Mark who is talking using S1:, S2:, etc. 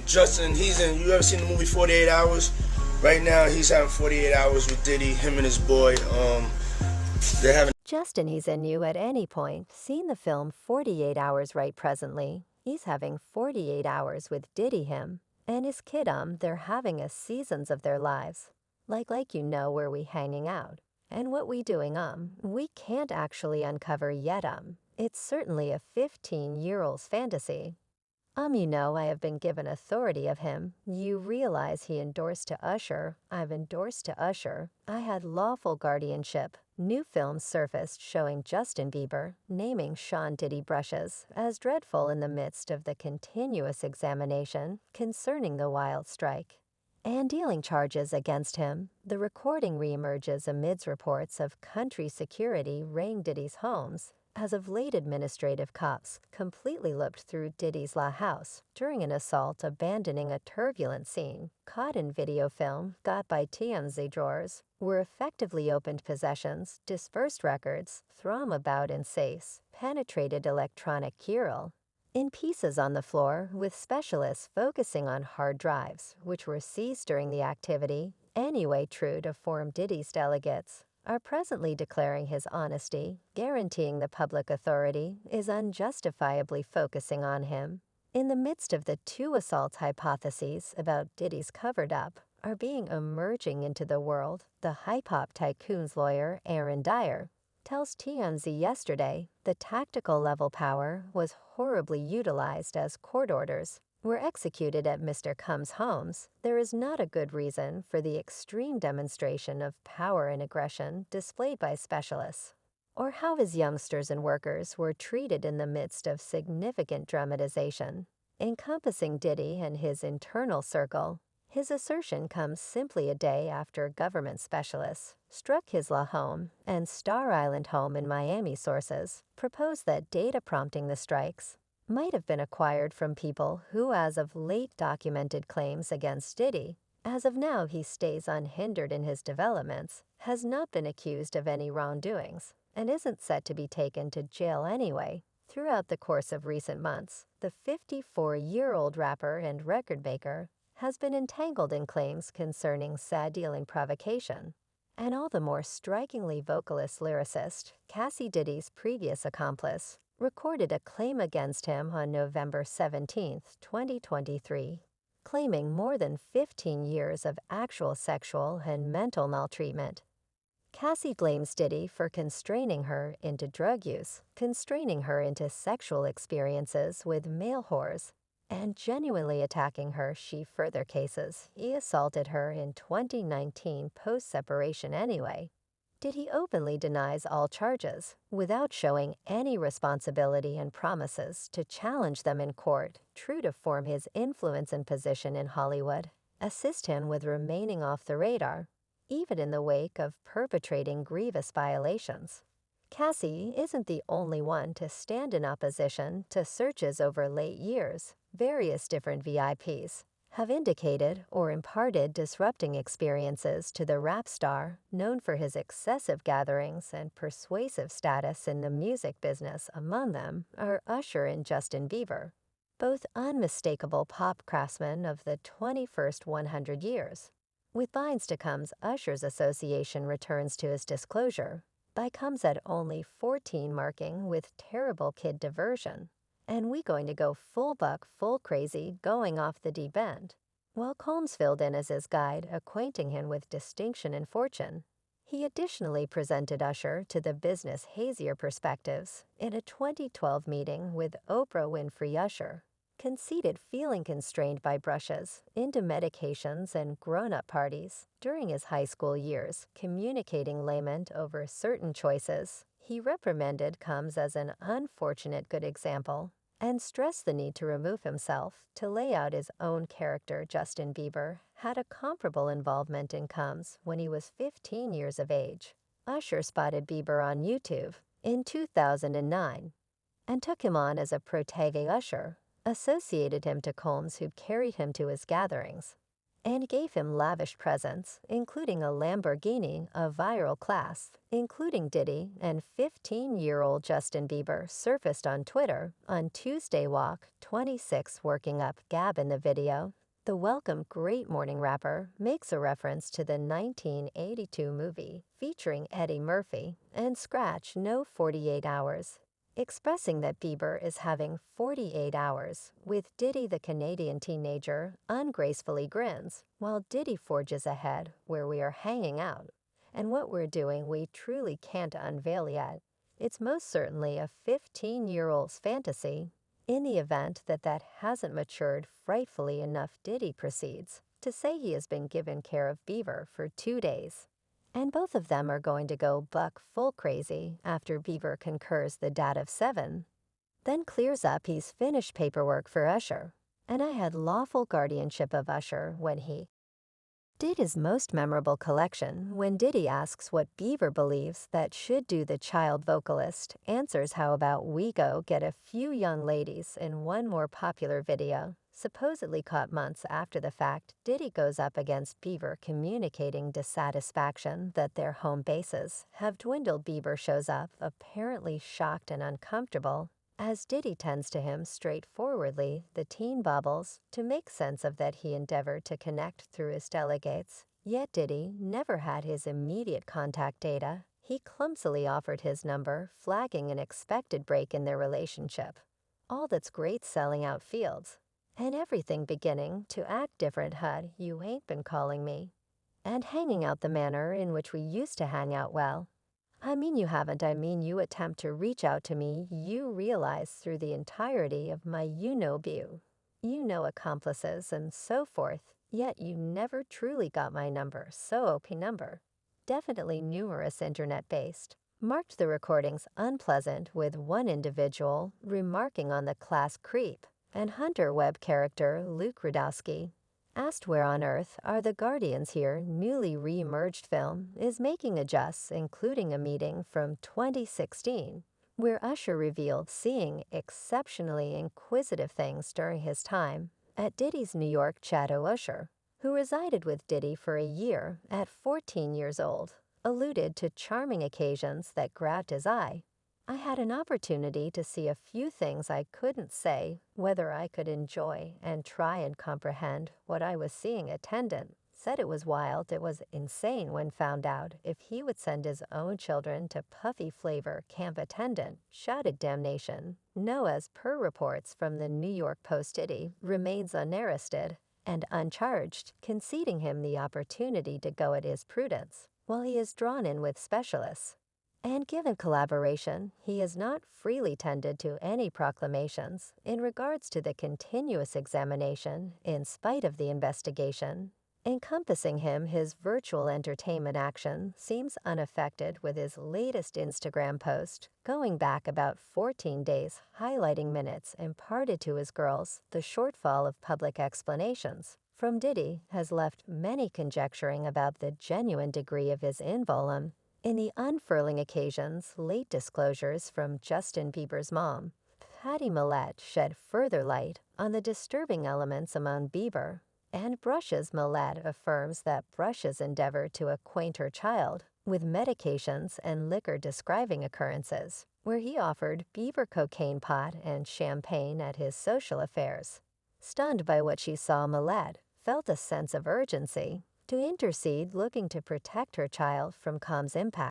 S1: Justin, you ever seen the movie 48 Hours? Right now, he's having 48 hours with Diddy, him and his boy. They're having.
S2: Justin, he's in you at any point. Seen the film 48 Hours right presently. He's having 48 hours with Diddy him. And his kid they're having a seasons of their lives. Like you know where we hanging out. And what we doing we can't actually uncover yet It's certainly a 15-year-old's fantasy. You know I have been given authority of him. You realize he endorsed to Usher. I've endorsed to Usher. I had lawful guardianship. New films surfaced showing Justin Bieber naming Sean Diddy brushes as dreadful in the midst of the continuous examination concerning the wild strike. And dealing charges against him, the recording reemerges amidst reports of country security raiding Diddy's homes. As of late, administrative cops completely looked through Diddy's La House during an assault, abandoning a turbulent scene. Caught in video film got by TMZ drawers were effectively opened possessions, dispersed records, thrown about in safes, penetrated electronic cural. In pieces on the floor, with specialists focusing on hard drives, which were seized during the activity, anyway true to form Diddy's delegates, are presently declaring his honesty, guaranteeing the public authority is unjustifiably focusing on him. In the midst of the two assault hypotheses about Diddy's covered up are being emerging into the world, the hip-hop tycoon's lawyer, Aaron Dyer, tells TMZ yesterday the tactical level power was horribly utilized as court orders were executed at Mr. Combs' homes. There is not a good reason for the extreme demonstration of power and aggression displayed by specialists, or how his youngsters and workers were treated in the midst of significant dramatization, encompassing Diddy and his internal circle. His assertion comes simply a day after government specialists struck his La home and Star Island home in Miami. Sources proposed that data prompting the strikes might have been acquired from people who as of late documented claims against Diddy. As of now, he stays unhindered in his developments, has not been accused of any wrongdoings, and isn't set to be taken to jail anyway. Throughout the course of recent months, the 54-year-old rapper and record maker has been entangled in claims concerning sad dealing provocation. And all the more strikingly, vocalist lyricist Cassie Diddy's previous accomplice recorded a claim against him on November 17, 2023, claiming more than 15 years of actual sexual and mental maltreatment. Cassie blames Diddy for constraining her into drug use, constraining her into sexual experiences with male whores, and genuinely attacking her. She further cases he assaulted her in 2019 post-separation anyway. Diddy openly denies all charges, without showing any responsibility and promises to challenge them in court, true to form his influence and position in Hollywood, assist him with remaining off the radar, even in the wake of perpetrating grievous violations. Cassie isn't the only one to stand in opposition to searches over late years. Various different VIPs have indicated or imparted disrupting experiences to the rap star, known for his excessive gatherings and persuasive status in the music business. Among them are Usher and Justin Bieber, both unmistakable pop craftsmen of the 21st 100 years. With Vines to Come's Usher's association returns to his disclosure, by comes at only 14 marking with terrible kid diversion. And we going to go full buck, full crazy, going off the deep end. While Combs filled in as his guide, acquainting him with distinction and fortune, he additionally presented Usher to the business hazier perspectives in a 2012 meeting with Oprah Winfrey. Usher conceded feeling constrained by brushes into medications and grown-up parties during his high school years, communicating lament over certain choices. He reprimanded Combs as an unfortunate good example and stressed the need to remove himself to lay out his own character. Justin Bieber had a comparable involvement in Combs when he was 15 years of age. Usher spotted Bieber on YouTube in 2009 and took him on as a protege. Usher associated him to Combs, who carried him to his gatherings. and gave him lavish presents, including a Lamborghini of viral class. Including Diddy and 15-year-old Justin Bieber surfaced on Twitter on Tuesday. Walk 26 working up Gab in the video. The welcome Great Morning rapper makes a reference to the 1982 movie featuring Eddie Murphy and Scratch No 48 Hours, expressing that Bieber is having 48 hours, with Diddy the Canadian teenager ungracefully grins, while Diddy forges ahead where we are hanging out. And what we're doing we truly can't unveil yet. It's most certainly a 15-year-old's fantasy. In the event that that hasn't matured frightfully enough, Diddy proceeds to say he has been given care of Bieber for 2 days. And both of them are going to go buck full crazy after Bieber concurs the dad of 7, then clears up he's finished paperwork for Usher. And I had lawful guardianship of Usher when he did his most memorable collection. When Diddy asks what Bieber believes that should do, the child vocalist answers, "How about we go get a few young ladies in one more popular video?" Supposedly caught months after the fact, Diddy goes up against Bieber, communicating dissatisfaction that their home bases have dwindled. Bieber shows up, apparently shocked and uncomfortable, as Diddy tends to him straightforwardly. The teen bobbles to make sense of that he endeavored to connect through his delegates. Yet Diddy never had his immediate contact data. He clumsily offered his number, flagging an expected break in their relationship. All that's great selling out fields. And everything beginning to act different. HUD, you ain't been calling me. And hanging out the manner in which we used to hang out. Well, I mean you haven't. I mean you attempt to reach out to me. You realize through the entirety of my accomplices and so forth, yet you never truly got my number. So OP number. Definitely numerous internet-based. Marked the recordings unpleasant, with one individual remarking on the class creep. And Hunter Webb character Luke Rudowski asked, "Where on earth are the Guardians here?" Newly re-emerged film is making adjusts, including a meeting from 2016, where Usher revealed seeing exceptionally inquisitive things during his time at Diddy's New York. Chateau. Usher, who resided with Diddy for a year at 14 years old, alluded to charming occasions that grabbed his eye. "I had an opportunity to see a few things I couldn't say whether I could enjoy and try and comprehend what I was seeing." Attendant said it was wild, it was insane when found out if he would send his own children to puffy flavor camp. Attendant shouted damnation. No, as per reports from the New York Post, Diddy remains unarrested and uncharged, conceding him the opportunity to go at his prudence while he is drawn in with specialists. And given collaboration, he has not freely tended to any proclamations in regards to the continuous examination, in spite of the investigation encompassing him. His virtual entertainment action seems unaffected, with his latest Instagram post going back about 14 days, highlighting minutes imparted to his girls. The shortfall of public explanations from Diddy has left many conjecturing about the genuine degree of his involvement in the unfurling occasions. Late disclosures from Justin Bieber's mom, Patty Millett, shed further light on the disturbing elements among Bieber and Brush's. Millett affirms that Brush's endeavored to acquaint her child with medications and liquor, describing occurrences where he offered Bieber cocaine, pot, and champagne at his social affairs. Stunned by what she saw, Millett felt a sense of urgency to intercede, looking to protect her child from Com's impact.